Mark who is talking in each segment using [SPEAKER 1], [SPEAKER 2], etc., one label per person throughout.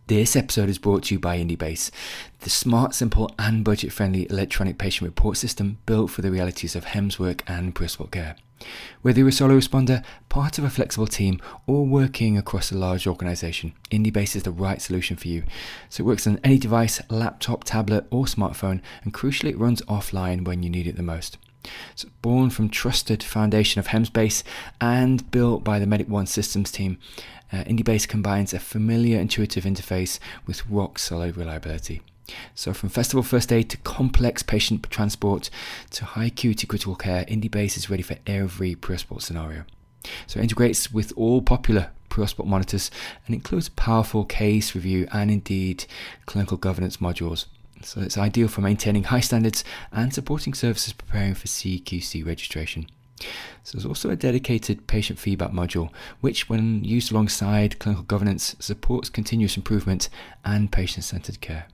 [SPEAKER 1] This episode is brought to you by IndieBase, the smart, simple and budget-friendly electronic patient report system built for the realities of HEMS work and pre-hospital care. Whether you're a solo responder, part of a flexible team or working across a large organisation, IndieBase is the right solution for you. So it works on any device, laptop, tablet or smartphone, and crucially it runs offline when you need it the most. So born from trusted foundation of HEMSbase and built by the Medic One systems team, IndieBase combines a familiar intuitive interface with rock solid reliability. So from festival first aid to complex patient transport to high acuity critical care, IndieBase is ready for every pre-hospital scenario. So it integrates with all popular pre-hospital monitors and includes powerful case review and indeed clinical governance modules. So it's ideal for maintaining high standards and supporting services preparing for CQC registration. So there's also a dedicated patient feedback module, which when used alongside clinical governance supports continuous improvement and patient-centered care.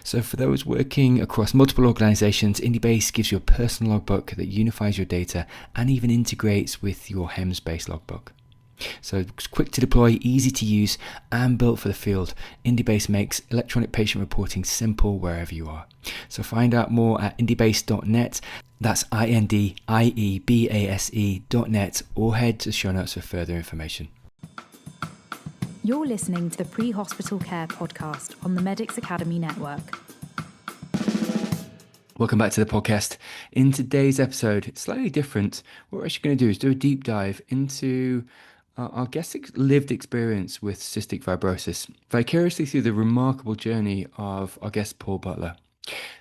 [SPEAKER 1] So for those working across multiple organizations, IndieBase gives you a personal logbook that unifies your data and even integrates with your HEMS-based logbook. So it's quick to deploy, easy to use and built for the field. IndieBase makes electronic patient reporting simple wherever you are. So find out more at indiebase.net. That's INDIEBASE.net or head to the show notes for further information.
[SPEAKER 2] You're listening to the Pre-Hospital Care Podcast on the Medics Academy Network.
[SPEAKER 1] Welcome back to the podcast. In today's episode, it's slightly different. What we're actually going to do is do a deep dive into our guest's lived experience with cystic fibrosis, vicariously through the remarkable journey of our guest Paul Butler.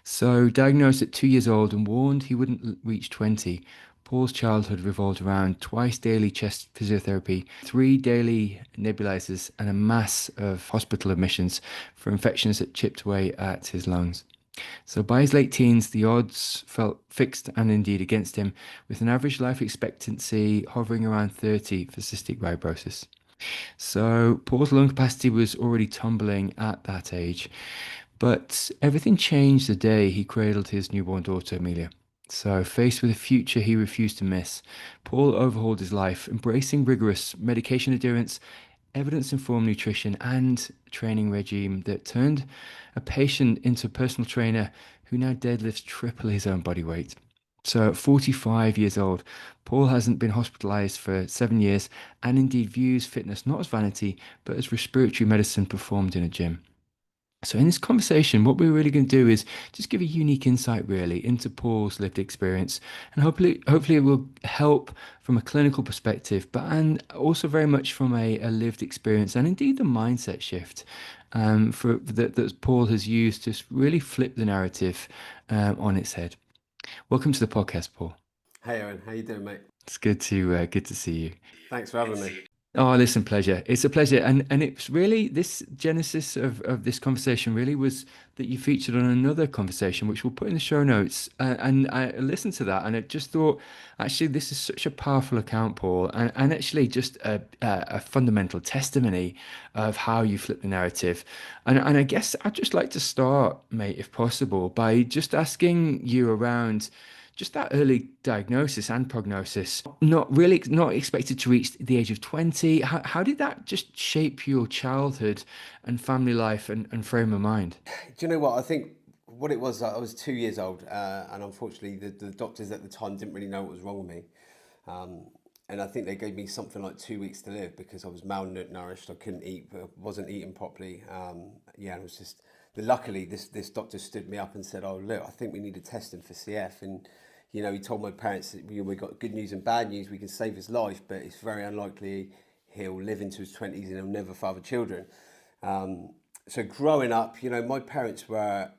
[SPEAKER 1] So diagnosed at 2 years old and warned he wouldn't reach 20, Paul's childhood revolved around twice daily chest physiotherapy, 3 daily nebulisers and a mass of hospital admissions for infections that chipped away at his lungs. So by his late teens, the odds felt fixed and indeed against him, with an average life expectancy hovering around 30 for cystic fibrosis. So Paul's lung capacity was already tumbling at that age, but everything changed the day he cradled his newborn daughter, Amelia. So faced with a future he refused to miss, Paul overhauled his life, embracing rigorous medication adherence, evidence-informed nutrition and training regime that turned a patient into a personal trainer who now deadlifts triple his own body weight. So at 45 years old, Paul hasn't been hospitalized for 7 years and indeed views fitness not as vanity, but as respiratory medicine performed in a gym. So in this conversation, what we're really going to do is just give a unique insight really into Paul's lived experience, and hopefully it will help from a clinical perspective, but and also very much from a lived experience and indeed the mindset shift that Paul has used to really flip the narrative on its head. Welcome to the podcast, Paul.
[SPEAKER 3] Hey Owen, how you doing, mate?
[SPEAKER 1] It's good to see you.
[SPEAKER 3] Thanks for having me.
[SPEAKER 1] Oh, listen, pleasure. It's a pleasure. And it's really, this genesis of this conversation really was that you featured on another conversation, which we'll put in the show notes. And I listened to that and I just thought, actually, this is such a powerful account, Paul, and actually just a fundamental testimony of how you flip the narrative. And I guess I'd just like to start, mate, if possible, by just asking you around just that early diagnosis and prognosis, not expected to reach the age of 20. How did that just shape your childhood and family life and frame of mind?
[SPEAKER 3] Do you know what? I think what it was, I was 2 years old, and unfortunately the doctors at the time didn't really know what was wrong with me. And I think they gave me something like 2 weeks to live because I was malnourished. I couldn't eat, wasn't eating properly. It was just, luckily this doctor stood me up and said, oh, look, I think we need a testing for CF. And he told my parents that we got good news and bad news. We can save his life, but it's very unlikely he'll live into his 20s and he'll never father children. So growing up, my parents were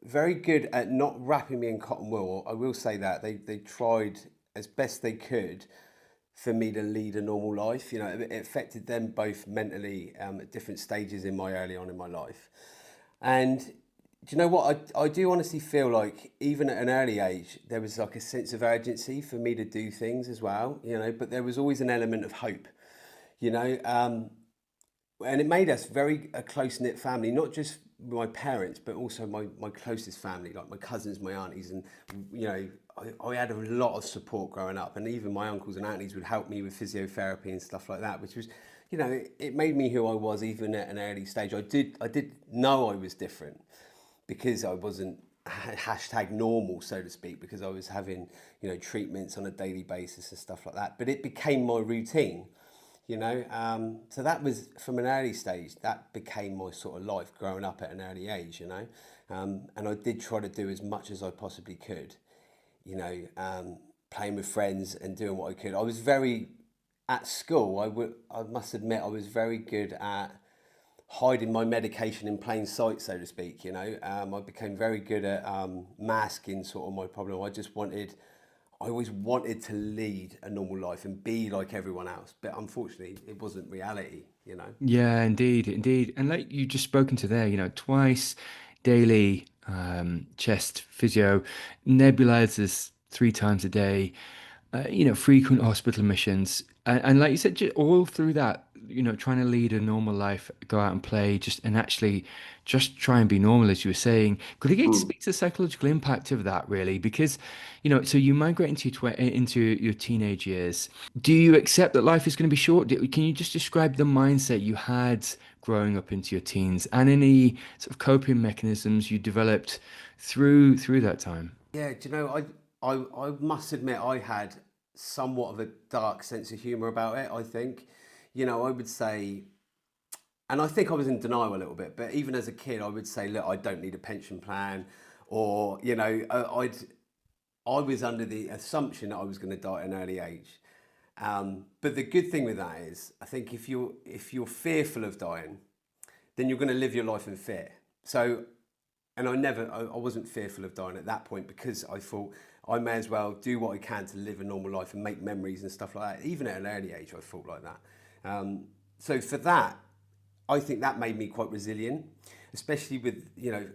[SPEAKER 3] very good at not wrapping me in cotton wool. I will say that. They tried as best they could for me to lead a normal life. It affected them both mentally at different stages early on in my life. And do you know what? I do honestly feel like even at an early age, there was like a sense of urgency for me to do things as well, but there was always an element of hope, and it made us a close-knit family, not just my parents, but also my closest family, like my cousins, my aunties, and, I had a lot of support growing up, and even my uncles and aunties would help me with physiotherapy and stuff like that, which was you know, it made me who I was even at an early stage. I did know I was different because I wasn't hashtag normal, so to speak, because I was having, you know, treatments on a daily basis and stuff like that. But it became my routine, you know. So that was from an early stage. That became my sort of life growing up at an early age, you know. And I did try to do as much as I possibly could, you know, playing with friends and doing what I could. I was very at school. I must admit, I was very good at hiding my medication in plain sight, so to speak. You know, I became very good at masking sort of my problem. I always wanted to lead a normal life and be like everyone else, but unfortunately, it wasn't reality. You know.
[SPEAKER 1] Yeah, indeed, indeed. And like you just spoken to there, twice daily chest physio, nebulizers 3 times a day, frequent hospital admissions. And like you said, all through that, trying to lead a normal life, go out and play, and actually just try and be normal, as you were saying. Could I get to speak to the psychological impact of that, really? Because, so you migrate into your teenage years. Do you accept that life is going to be short? Can you just describe the mindset you had growing up into your teens and any sort of coping mechanisms you developed through that time?
[SPEAKER 3] Yeah, do you know, I must admit I had somewhat of a dark sense of humour about it, I think. You know, I would say, and I think I was in denial a little bit, but even as a kid, I would say, look, I don't need a pension plan, or, you know, I was under the assumption that I was going to die at an early age. But the good thing with that is, I think if you're fearful of dying, then you're going to live your life in fear. So, and I wasn't fearful of dying at that point because I thought I may as well do what I can to live a normal life and make memories and stuff like that. Even at an early age, I thought like that. So for that, I think that made me quite resilient, especially with, you know,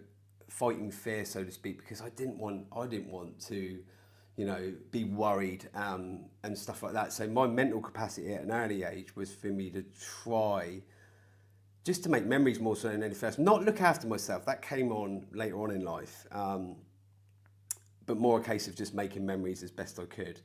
[SPEAKER 3] fighting fear, so to speak, because I didn't want to, you know, be worried and stuff like that. So my mental capacity at an early age was for me to try just to make memories more so than anything else. Not look after myself. That came on later on in life, but more a case of just making memories as best I could.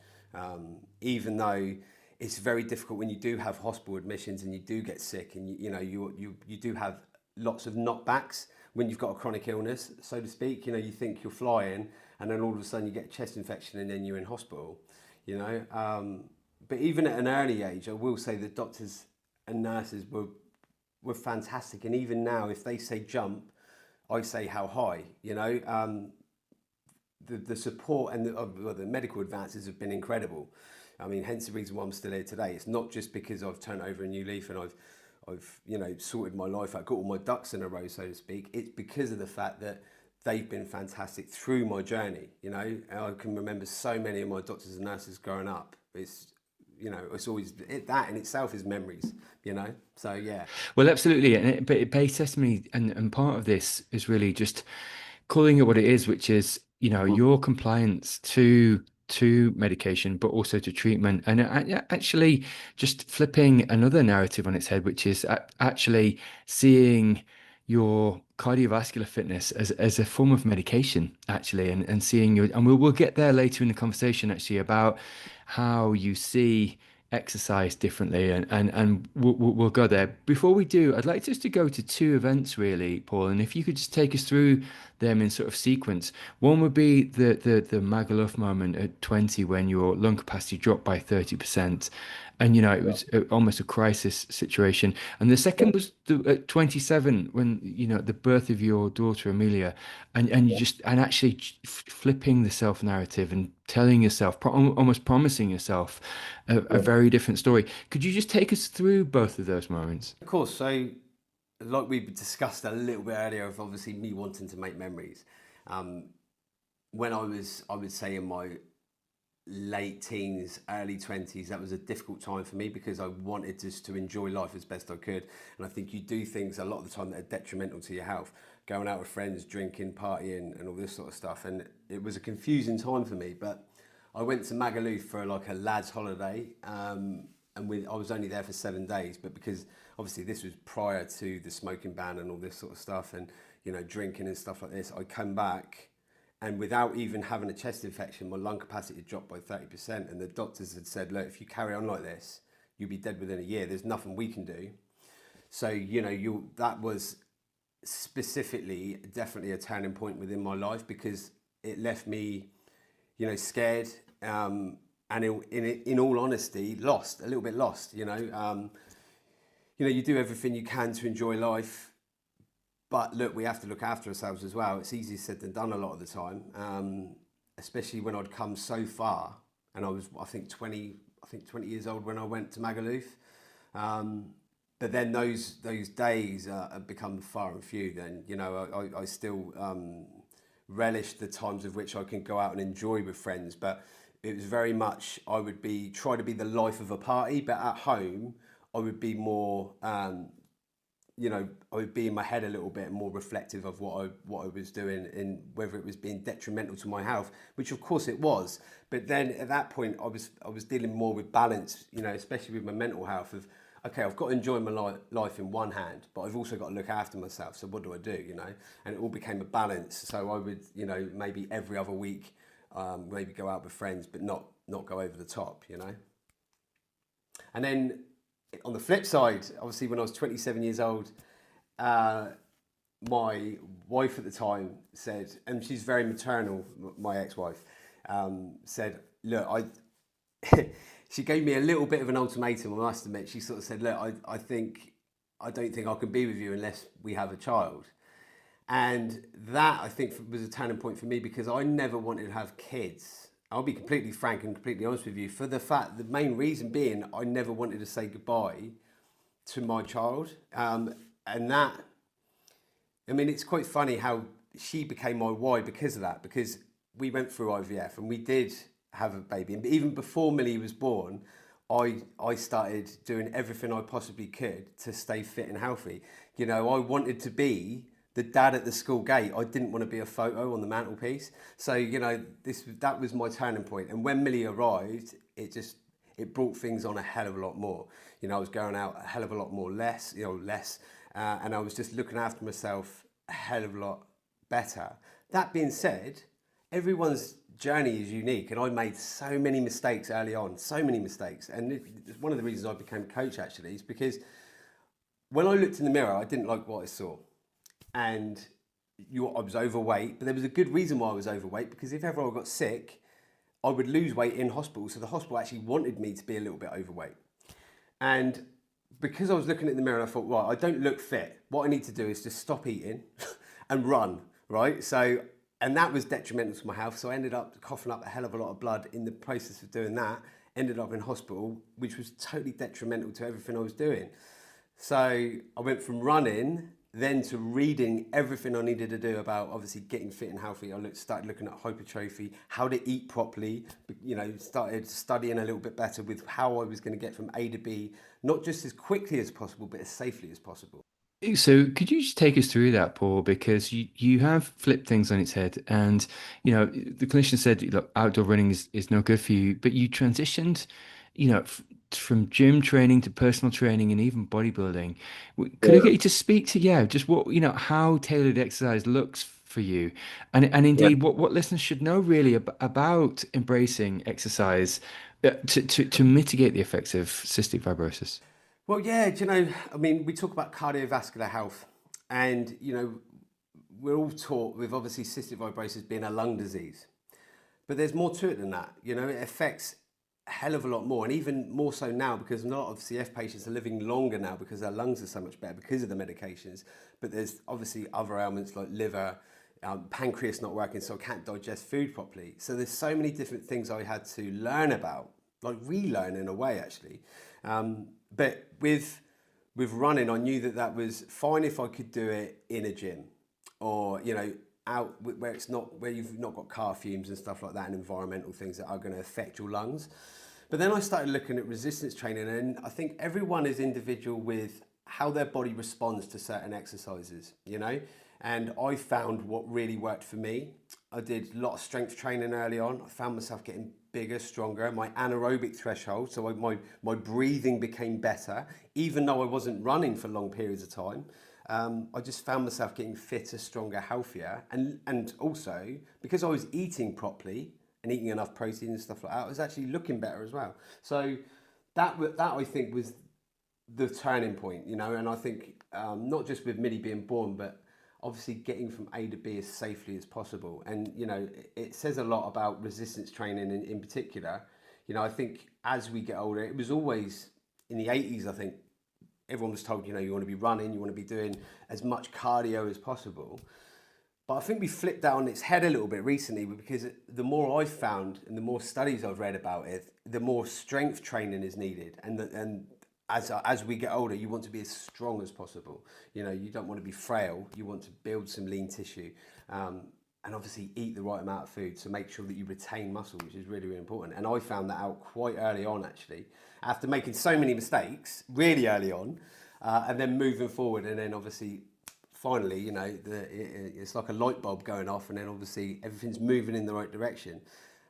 [SPEAKER 3] Even though it's very difficult when you do have hospital admissions and you do get sick and you do have lots of knockbacks when you've got a chronic illness, so to speak. You know, you think you're flying and then all of a sudden you get a chest infection and then you're in hospital. You know, but even at an early age, I will say the doctors and nurses were fantastic. And even now, if they say jump, I say how high. You know, the support and the medical advances have been incredible. I mean, hence the reason why I'm still here today. It's not just because I've turned over a new leaf and I've you know, sorted my life out, got all my ducks in a row, so to speak. It's because of the fact that they've been fantastic through my journey. You know, and I can remember so many of my doctors and nurses growing up. It's always that in itself is memories. You know, so yeah.
[SPEAKER 1] Well, absolutely, but it pays testimony, and part of this is really just calling it what it is, which is your compliance to medication, but also to treatment, and actually just flipping another narrative on its head, which is actually seeing your cardiovascular fitness as a form of medication, actually, and seeing your, and we'll get there later in the conversation actually about how you see exercise differently, and we'll go there. Before we do, I'd like just to go to two events really, Paul, and if you could just take us through them in sort of sequence. One would be the Magaluf moment at 20 when your lung capacity dropped by 30%, and it was almost a crisis situation. And the second was at 27 when the birth of your daughter Amelia, and you just, and actually flipping the self narrative and telling yourself, almost promising yourself a very different story. Could you just take us through both of those moments?
[SPEAKER 3] Of course. So, like we discussed a little bit earlier, of obviously me wanting to make memories. When I would say in my late teens, early 20s, that was a difficult time for me because I wanted just to enjoy life as best I could. And I think you do things a lot of the time that are detrimental to your health, going out with friends, drinking, partying, and all this sort of stuff. And it was a confusing time for me. But I went to Magaluf for like a lad's holiday, and I was only there for 7 days. But because obviously this was prior to the smoking ban and all this sort of stuff, and drinking and stuff like this, I come back. And without even having a chest infection, my lung capacity dropped by 30%. And the doctors had said, look, if you carry on like this, you'll be dead within a year. There's nothing we can do. So, that was specifically definitely a turning point within my life, because it left me, scared, and in all honesty, lost, a little bit lost, you do everything you can to enjoy life, but look, we have to look after ourselves as well. It's easier said than done a lot of the time, especially when I'd come so far, and I was, I think 20 years old when I went to Magaluf. But then those days have become far and few. Then, I still relish the times of which I can go out and enjoy with friends. But it was very much, I would try to be the life of a party, but at home I would be more, I would be in my head a little bit more reflective of what I was doing, and whether it was being detrimental to my health, which of course it was. But then at that point I was dealing more with balance, especially with my mental health of, okay, I've got to enjoy my life in one hand, but I've also got to look after myself. So what do I do, And it all became a balance. So I would, maybe every other week, maybe go out with friends, but not go over the top, And then on the flip side, obviously when I was 27 years old, my wife at the time said, and she's very maternal, my ex-wife, said, look, she gave me a little bit of an ultimatum, I must admit. She sort of said, look, I don't think I can be with you unless we have a child. And that, I think, was a turning point for me, because I never wanted to have kids. I'll be completely frank and completely honest with you, for the main reason being, I never wanted to say goodbye to my child. And that, it's quite funny how she became my why because of that, because we went through IVF and we did have a baby. And even before Millie was born, I started doing everything I possibly could to stay fit and healthy. I wanted to be the dad at the school gate. I didn't want to be a photo on the mantelpiece. So, that was my turning point. And when Millie arrived, it brought things on a hell of a lot more. I was going out a hell of a lot more less, and I was just looking after myself a hell of a lot better. That being said, everyone's journey is unique, and I made so many mistakes early on, so many mistakes. And it's one of the reasons I became a coach, actually, is because when I looked in the mirror, I didn't like what I saw. And I was overweight, but there was a good reason why I was overweight, because if ever I got sick, I would lose weight in hospital. So the hospital actually wanted me to be a little bit overweight. And because I was looking in the mirror, I thought, right, I don't look fit. What I need to do is just stop eating and run, right? And that was detrimental to my health. So I ended up coughing up a hell of a lot of blood in the process of doing that. Ended up in hospital, which was totally detrimental to everything I was doing. So I went from running then to reading everything I needed to do about obviously getting fit and healthy. I started looking at hypertrophy, how to eat properly, started studying a little bit better with how I was going to get from A to B, not just as quickly as possible, but as safely as possible.
[SPEAKER 1] So could you just take us through that, Paul? Because you have flipped things on its head, and the clinician said, look, outdoor running is no good for you, but you transitioned, from gym training to personal training and even bodybuilding. Could I get you to speak to, just what, how tailored exercise looks for you, and indeed what listeners should know really about embracing exercise to mitigate the effects of cystic fibrosis?
[SPEAKER 3] Well, yeah, we talk about cardiovascular health, and, we're all taught with obviously cystic fibrosis being a lung disease, but there's more to it than that. It affects a hell of a lot more, and even more so now, because a lot of CF patients are living longer now because their lungs are so much better because of the medications. But there's obviously other ailments like liver, pancreas not working, so I can't digest food properly. So there's so many different things I had to learn about, like relearn in a way, actually. But with running, I knew that was fine if I could do it in a gym, or out where you've not got car fumes and stuff like that, and environmental things that are going to affect your lungs. But then I started looking at resistance training, and I think everyone is individual with how their body responds to certain exercises, and I found what really worked for me. I did a lot of strength training early on. I found myself getting bigger, stronger, my anaerobic threshold, so my breathing became better, even though I wasn't running for long periods of time. I just found myself getting fitter, stronger, healthier, and also because I was eating properly and eating enough protein and stuff like that, I was actually looking better as well. So that I think was the turning point, you know. And I think not just with Millie being born, but obviously getting from A to B as safely as possible. And you know, it says a lot about resistance training in particular. You know, I think as we get older, it was always in the 80s, I think everyone was told, you know, you want to be running, you want to be doing as much cardio as possible. But I think we flipped that on its head a little bit recently, because the more I've found and the more studies I've read about it, the more strength training is needed. And as we get older, you want to be as strong as possible. You know, you don't want to be frail. You want to build some lean tissue, and obviously eat the right amount of food to make sure that you retain muscle, which is really, really important. And I found that out quite early on, actually, after making so many mistakes really early on, and then moving forward, and then obviously finally, you know, it's like a light bulb going off, and then obviously everything's moving in the right direction.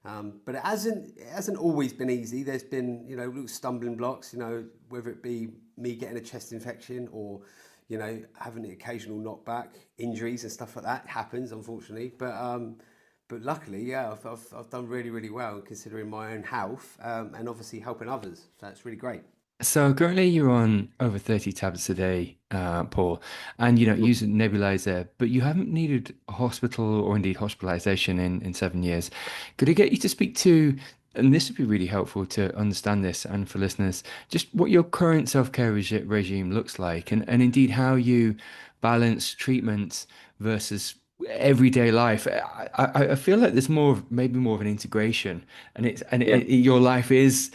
[SPEAKER 3] But it hasn't always been easy. There's been, you know, little stumbling blocks, you know, whether it be me getting a chest infection or, you know, having the occasional knockback, injuries and stuff like that. It happens, unfortunately. But luckily, yeah, I've done really, really well considering my own health, and obviously helping others. So that's really great.
[SPEAKER 1] So currently you're on over 30 tablets a day, Paul, and you know, use a nebulizer, but you haven't needed a hospital or indeed hospitalization in 7 years. Could I get you to speak to, and this would be really helpful to understand this and for listeners, just what your current self-care regime looks like, and indeed how you balance treatment versus everyday life. I feel like there's maybe more of an integration, and your life is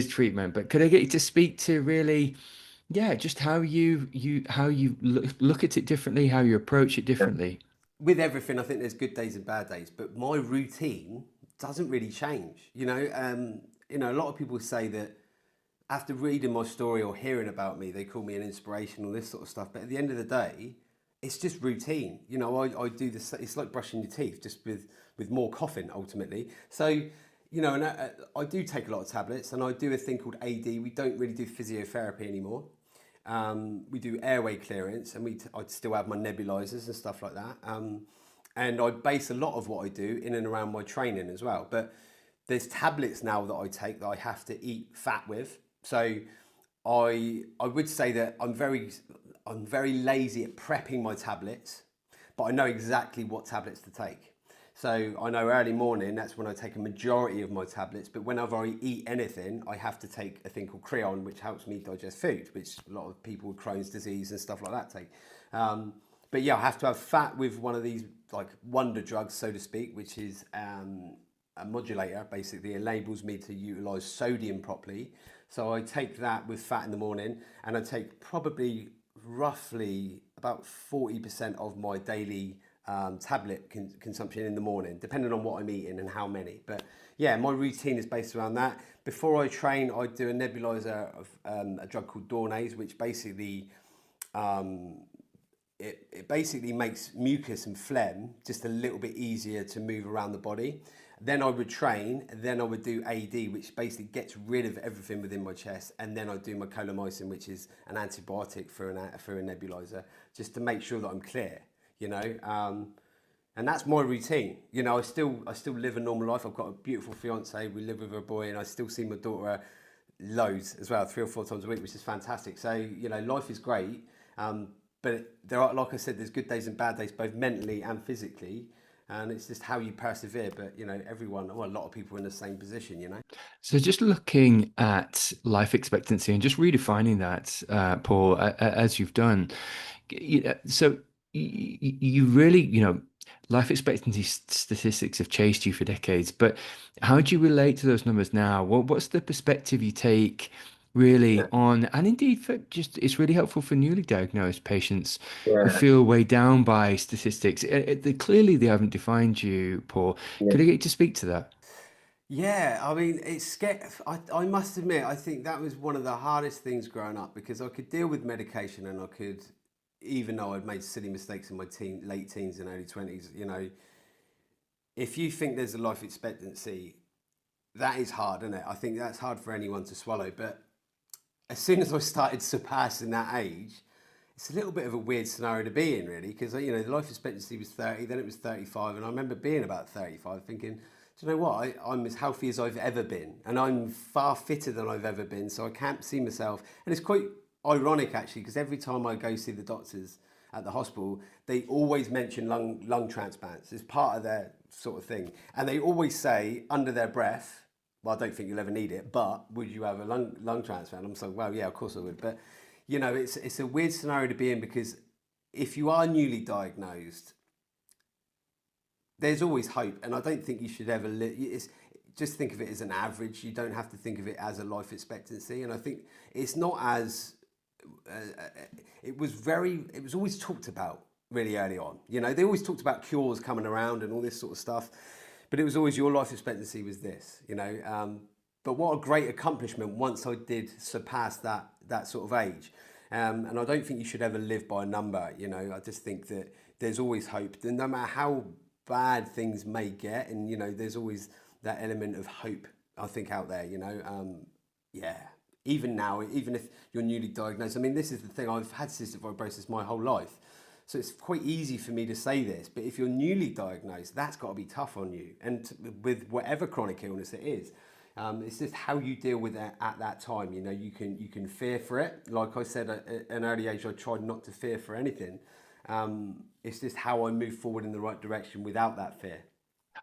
[SPEAKER 1] treatment. But could I get you to speak to really, yeah, just how you look at it differently, how you approach it differently?
[SPEAKER 3] With everything, I think there's good days and bad days, but my routine doesn't really change. You know, a lot of people say that after reading my story or hearing about me, they call me an inspiration, all this sort of stuff. But at the end of the day, it's just routine. You know, I do this. It's like brushing your teeth, just with more coughing ultimately. So, you know, and I do take a lot of tablets, and I do a thing called AD. We don't really do physiotherapy anymore. We do airway clearance, and I'd still have my nebulizers and stuff like that. And I base a lot of what I do in and around my training as well. But there's tablets now that I take that I have to eat fat with. So I would say that I'm very lazy at prepping my tablets, but I know exactly what tablets to take. So I know early morning, that's when I take a majority of my tablets, but whenever I eat anything, I have to take a thing called Creon, which helps me digest food, which a lot of people with Crohn's disease and stuff like that take. But yeah, I have to have fat with one of these like wonder drugs, so to speak, which is a modulator. Basically, it enables me to utilize sodium properly. So I take that with fat in the morning, and I take probably roughly about 40% of my daily tablet consumption in the morning, depending on what I'm eating and how many. But yeah, my routine is based around that. Before I train, I do a nebulizer of a drug called Dornase, which basically it basically makes mucus and phlegm just a little bit easier to move around the body. Then I would train, then I would do AD, which basically gets rid of everything within my chest, and then I do my colamycin, which is an antibiotic for a nebulizer, just to make sure that I'm clear, you know. And that's my routine. You know, I still live a normal life. I've got a beautiful fiance. We live with a boy, and I still see my daughter loads as well, 3 or 4 times a week, which is fantastic. So you know, life is great. But there are, like I said, there's good days and bad days, both mentally and physically. And it's just how you persevere. But, you know, a lot of people are in the same position, you know.
[SPEAKER 1] So just looking at life expectancy and just redefining that, Paul, as you've done, so you really, life expectancy statistics have chased you for decades, but how do you relate to those numbers now? What's the perspective you take really on, and indeed for just, it's really helpful for newly diagnosed patients who
[SPEAKER 4] Yeah,
[SPEAKER 1] feel weighed down by statistics. Clearly they haven't defined you, Paul.
[SPEAKER 4] yeah,
[SPEAKER 1] Could I get you to speak to that?
[SPEAKER 3] Yeah, I mean, it's scary. I must admit, I think that was one of the hardest things growing up, because I could deal with medication, and I could, even though I'd made silly mistakes in my late teens and early 20s, you know, if you think there's a life expectancy, that is hard, isn't it? I think that's hard for anyone to swallow. But as soon as I started surpassing that age, it's a little bit of a weird scenario to be in, really, because you know the life expectancy was 30, then it was 35, and I remember being about 35, thinking Do you know what? I'm as healthy as I've ever been, and I'm far fitter than I've ever been. So I can't see myself, and it's quite ironic actually, because every time I go see the doctors at the hospital, they always mention lung transplants as part of their sort of thing, and they always say under their breath, "Well, I don't think you'll ever need it, but would you have a lung transplant?" I'm like, "Well, yeah, of course I would." But it's a weird scenario to be in, because if you are newly diagnosed, there's always hope, and I don't think you should ever just think of it as an average. You don't have to think of it as a life expectancy, and I think it's not as it was always talked about really early on. They always talked about cures coming around and all this sort of stuff, but it was always your life expectancy was this. But what a great accomplishment once I did surpass that sort of age. And I don't think you should ever live by a number. I just think that there's always hope, and no matter how bad things may get, and there's always that element of hope, I think, out there. Yeah, even now, even if you're newly diagnosed, I mean, this is the thing, I've had cystic fibrosis my whole life, so it's quite easy for me to say this, but if you're newly diagnosed, that's got to be tough on you, and with whatever chronic illness it is. It's just how you deal with it at that time. You can fear for it. Like I said, at an early age, I tried not to fear for anything. It's just how I move forward in the right direction without that fear.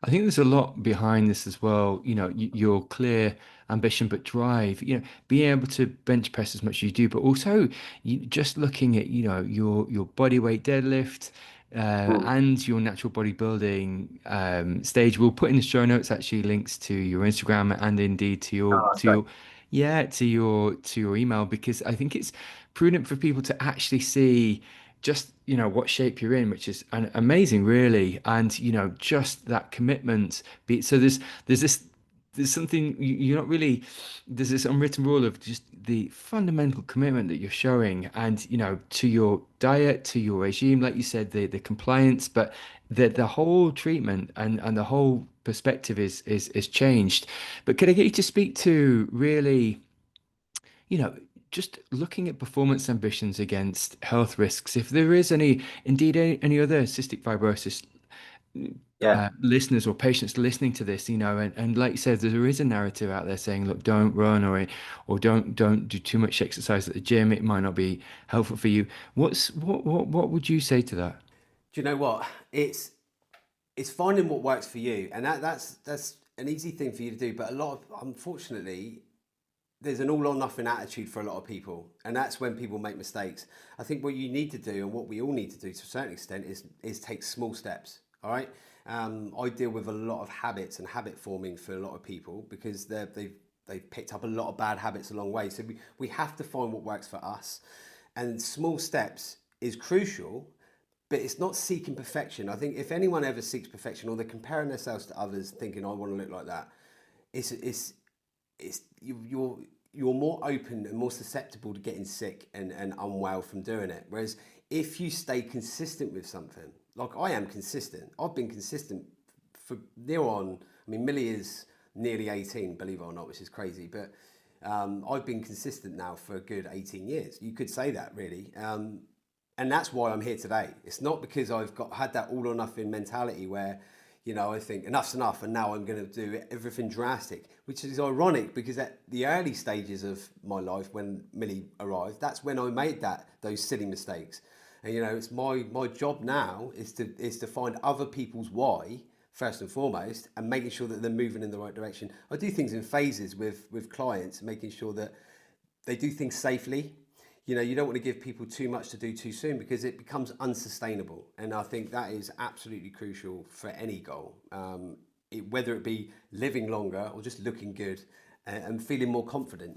[SPEAKER 1] I think there's a lot behind this as well. Your clear ambition, but drive. Being able to bench press as much as you do, but also just looking at your body weight deadlift. And your natural bodybuilding stage. We'll put in the show notes actually links to your Instagram and indeed to your
[SPEAKER 3] Oh,
[SPEAKER 1] to
[SPEAKER 3] great.
[SPEAKER 1] your yeah to your email, because I think it's prudent for people to actually see just what shape you're in, which is amazing really, and just that commitment. So there's something you're not really, there's this unwritten rule of just the fundamental commitment that you're showing, and to your diet, to your regime, like you said, the compliance, but the whole treatment and the whole perspective is changed. But could I get you to speak to really, you know, just looking at performance ambitions against health risks, if there is indeed any other cystic fibrosis
[SPEAKER 3] Yeah.
[SPEAKER 1] listeners or patients listening to this, and like you said, there is a narrative out there saying, look, don't run or don't do too much exercise at the gym. It might not be helpful for you. What would you say to that?
[SPEAKER 3] Do you know what? It's finding what works for you, and that's an easy thing for you to do. But unfortunately, there's an all or nothing attitude for a lot of people, and that's when people make mistakes. I think what you need to do, and what we all need to do to a certain extent, is take small steps. All right. I deal with a lot of habits and habit forming for a lot of people, because they've picked up a lot of bad habits along the way. So we have to find what works for us, and small steps is crucial. But it's not seeking perfection. I think if anyone ever seeks perfection, or they're comparing themselves to others, thinking I want to look like that, you're more open and more susceptible to getting sick and unwell from doing it. Whereas if you stay consistent with something, like I am consistent, I've been consistent for near on. I mean, Millie is nearly 18, believe it or not, which is crazy. But I've been consistent now for a good 18 years. You could say that, really. And that's why I'm here today. It's not because had that all or nothing mentality where, I think enough's enough and now I'm going to do everything drastic, which is ironic, because at the early stages of my life, when Millie arrived, that's when I made those silly mistakes. And it's my job now is to find other people's why first and foremost, and making sure that they're moving in the right direction. I do things in phases with clients, making sure that they do things safely. You don't want to give people too much to do too soon, because it becomes unsustainable. And I think that is absolutely crucial for any goal, whether it be living longer or just looking good and feeling more confident.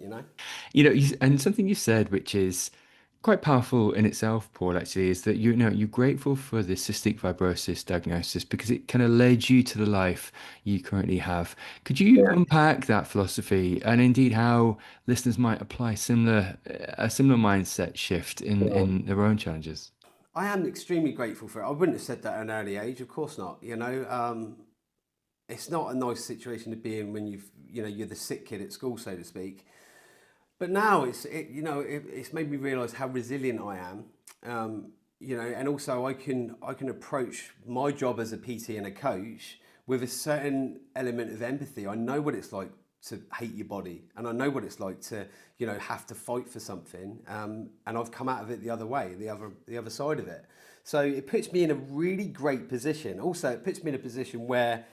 [SPEAKER 1] And something you said, which is quite powerful in itself, Paul, actually, is that you're grateful for the cystic fibrosis diagnosis because it kind of led you to the life you currently have. Could you
[SPEAKER 3] Yeah.
[SPEAKER 1] unpack that philosophy and indeed how listeners might apply a similar mindset shift in their own challenges?
[SPEAKER 3] I am extremely grateful for it. I wouldn't have said that at an early age, of course not. It's not a nice situation to be in when you're the sick kid at school, so to speak. But now it's made me realise how resilient I am. And also I can approach my job as a PT and a coach with a certain element of empathy. I know what it's like to hate your body, and I know what it's like to, you know, have to fight for something. And I've come out of it the other way, the other side of it. So it puts me in a really great position. Also, it puts me in a position where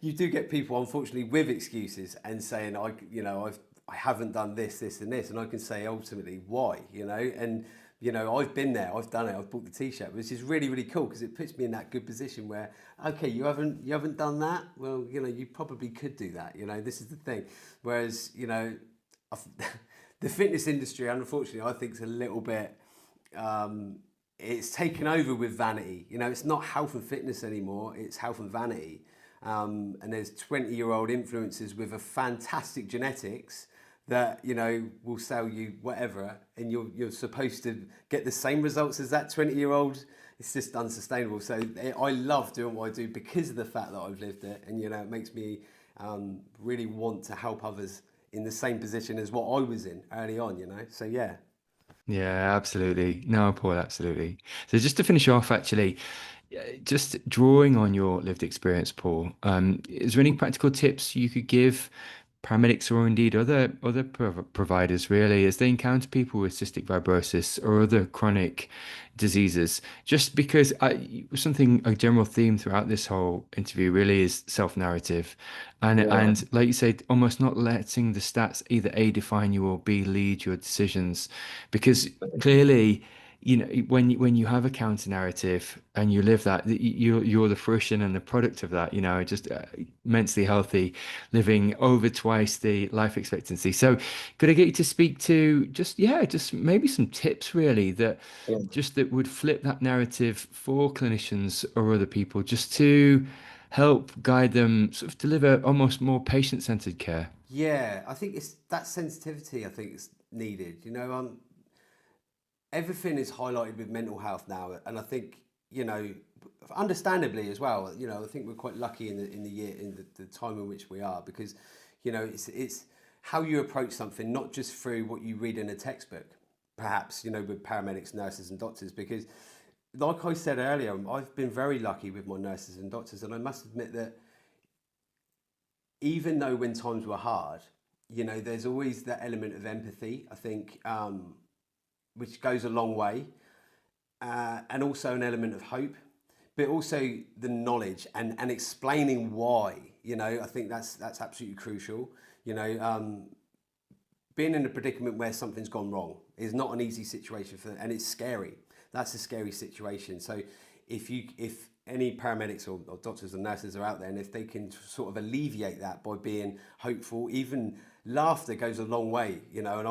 [SPEAKER 3] you do get people, unfortunately, with excuses and saying, I haven't done this, this, and this, and I can say ultimately why, you know, and you know, I've been there, I've done it, I've bought the t-shirt, which is really, really cool because it puts me in that good position where, okay, you haven't done that, well, you know, you probably could do that, you know, this is the thing. Whereas, you know, the fitness industry, unfortunately, I think is a little bit, it's taken over with vanity. You know, it's not health and fitness anymore, it's health and vanity. And there's 20-year-old influencers with a fantastic genetics that, you know, will sell you whatever, and you're supposed to get the same results as that 20-year-old. It's just unsustainable. So I love doing what I do because of the fact that I've lived it, and you know, it makes me really want to help others in the same position as what I was in early on, you know. So yeah.
[SPEAKER 1] Yeah, absolutely. No, Paul, absolutely. So just to finish off, actually, just drawing on your lived experience, Paul, is there any practical tips you could give paramedics or indeed other providers really as they encounter people with cystic fibrosis or other chronic diseases? Just because a general theme throughout this whole interview really is self-narrative, and like you said, almost not letting the stats either A, define you, or B, lead your decisions, because clearly, you know, when you have a counter narrative and you live that, you're the fruition and the product of that, you know, just immensely healthy, living over twice the life expectancy. So could I get you to speak to just maybe some tips really that would flip that narrative for clinicians or other people, just to help guide them sort of deliver almost more patient-centered care?
[SPEAKER 3] Yeah, I think it's that sensitivity I think is needed. You know, everything is highlighted with mental health now, and I think, you know, understandably as well. You know, I think we're quite lucky in the year, in the time in which we are, because, you know, it's how you approach something, not just through what you read in a textbook, perhaps, you know, with paramedics, nurses, and doctors. Because, like I said earlier, I've been very lucky with my nurses and doctors, and I must admit that even though when times were hard, you know, there's always that element of empathy, I think, which goes a long way, and also an element of hope, but also the knowledge and explaining why. You know, I think that's absolutely crucial. You know, being in a predicament where something's gone wrong is not an easy situation and it's scary. That's a scary situation. So if any paramedics or doctors and nurses are out there, and if they can sort of alleviate that by being hopeful, even laughter goes a long way, you know, and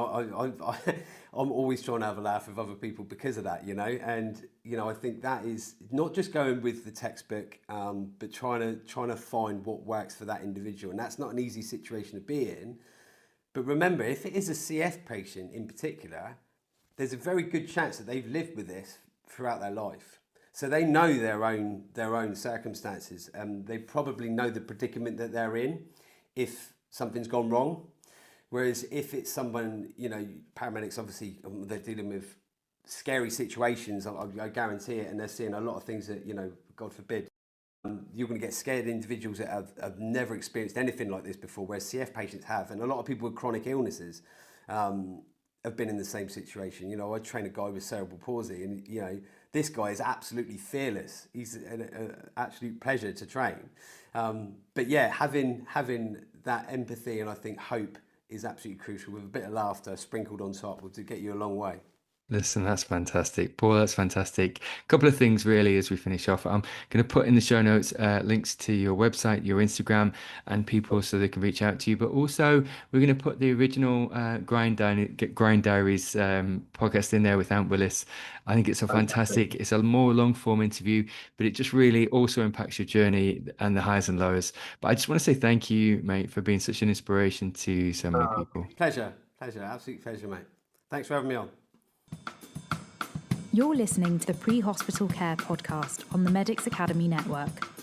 [SPEAKER 3] I'm always trying to have a laugh with other people because of that, you know, and, you know, I think that is not just going with the textbook, but trying to find what works for that individual. And that's not an easy situation to be in. But remember, if it is a CF patient in particular, there's a very good chance that they've lived with this throughout their life. So they know their own circumstances. They probably know the predicament that they're in if something's gone wrong. Whereas if it's someone, you know, paramedics, obviously, they're dealing with scary situations, I guarantee it, and they're seeing a lot of things that, you know, God forbid, you're going to get scared individuals that have never experienced anything like this before, whereas CF patients have. And a lot of people with chronic illnesses have been in the same situation. You know, I train a guy with cerebral palsy, and, you know, this guy is absolutely fearless. He's an absolute pleasure to train. But yeah, having that empathy and I think hope is absolutely crucial, with a bit of laughter sprinkled on top will get you a long way.
[SPEAKER 1] Listen, that's fantastic, Paul. That's fantastic. A couple of things really as we finish off. I'm going to put in the show notes links to your website, your Instagram, and people so they can reach out to you. But also, we're going to put the original Grind Diaries podcast in there with Ant Willis. I think it's a fantastic. It's a more long form interview, but it just really also impacts your journey and the highs and lows. But I just want to say thank you, mate, for being such an inspiration to so many people.
[SPEAKER 3] Pleasure, absolute pleasure, mate. Thanks for having me on.
[SPEAKER 2] You're listening to the Pre-Hospital Care podcast on the Medics Academy Network.